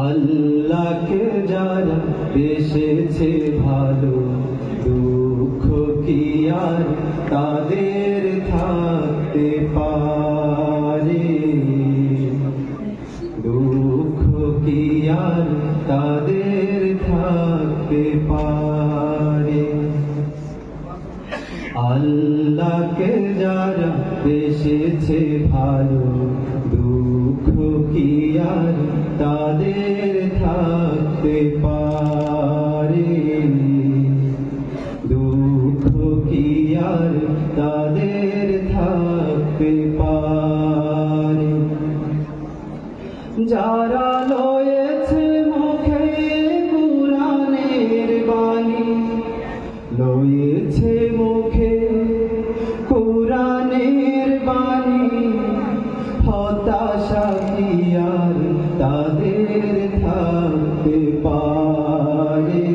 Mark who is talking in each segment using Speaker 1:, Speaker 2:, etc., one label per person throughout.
Speaker 1: আল্লাহকে যারা বেসেছে ভালো, দুঃখ কি আর তাদের থাকতে পারে? দুঃখ কি আর তাদের থাকতে পারে? আল্লাহকে যারা বেসেছে ভালো, দুঃখ কি আর তাদের থাকতে পারে? দুঃখ কি আর তাদের থাকতে পারে? যারা লয়েছে মুখে কুরআনের বাণী, লয়েছে মুখে কুরআনের বাণী, হতাশা কি আর তাদের থাকতে পারে?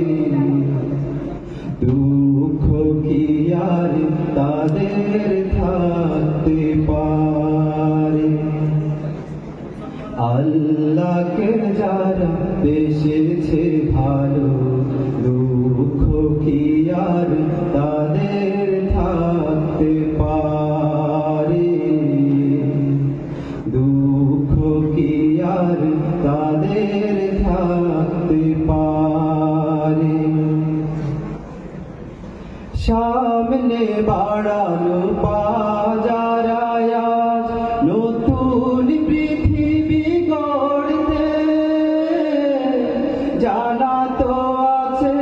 Speaker 1: দুঃখ কি আর তাদের থাকতে পারে? আল্লাহকে যারা বেসেছে ভালো, দুঃখ কি আর তাদের থাকতে পারে? দুঃখ কি আর তাদের থাকতে পারে? সামনে বাড়ানো বাজারা আজ নতুন পৃথিবী গড়তে, জানা তো আছে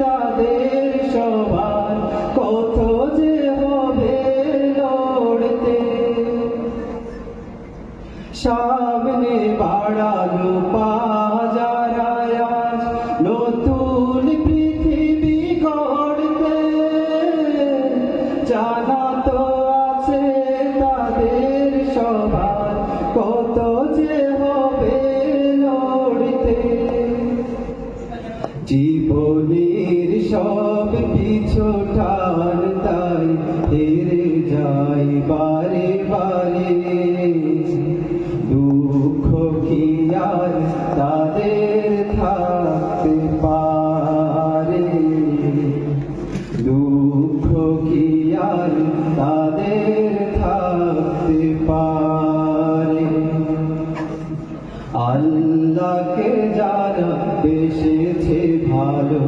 Speaker 1: তাদের সবার কত যে হবে লড়তে। সামনে বাড়ানো বাজারা আজ নতুন পৃথিবী গড়তে, জানা তো আছে তাদের সবার কত যে হবে লড়তে। জীবনের সব পিছু টান তাই হেরে যায় বারে বারে। দুঃখ কি আর তাদের থাকতে পারে? দুঃখ কি আর তাদের থাকতে পারে? আল্লাহকে যারা বেসেছে ভালো,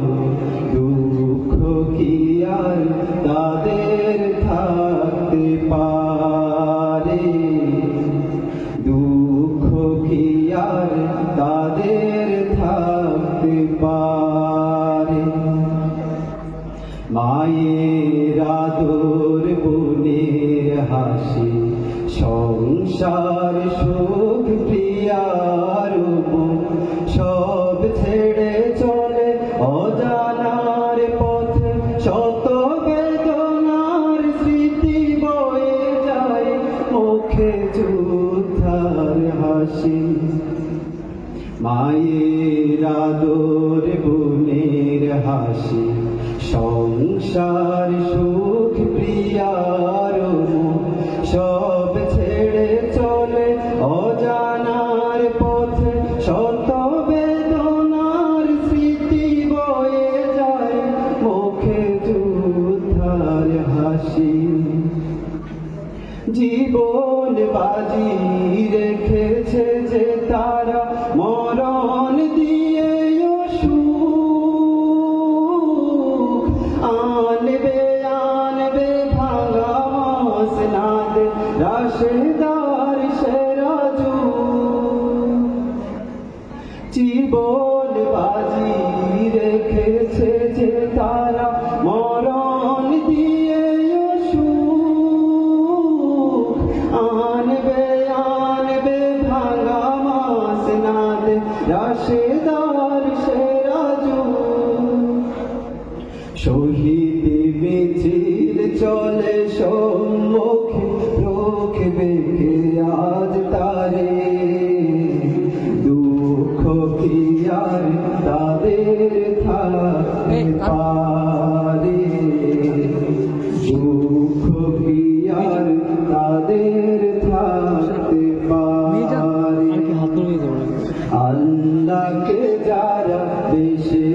Speaker 1: দুঃখ কি আর তাদের থাকতে পারে? দুঃখ কি আর তাদের থাকতে পারে? মায়ের আদর, বোনের হাসি, সংসার সুখ প্রিয়ার মন, সব ছেড়ে চলে অজানার পথে। শত বেদনার স্মৃতি বয়ে যায়, মুখে যুদ্ধার হাসি। মায়ের আদর, বোনের হাসি, সংসার সুখ প্রিয়ার মন, সব ছেড়ে চলে অজানার পথে। শত বেদনার স্মৃতি বয়ে যায়, মুখে যুদ্ধার হাসি। জীবন বাজি রেখেছে যে তারা, মরণ দিয়ে সুখ আনবে আনবে ভাঙা মাসনাদ, রাশেদার সেরাজু। জীবন বাজি রেখেছে যে তারা, মরণ দিয়ে সুখ আনবে আনবে ভাঙা মাসনাদ, রাশেদার সেরাজু। শহীদ মিছিল চলে সম্মুখে, রোখবে কে আজ তারে? দুঃখ কি আর তাদের থাকতে পারে? দুঃখ কি আর তাদের থাকতে পারে? থাকে যারা দেশে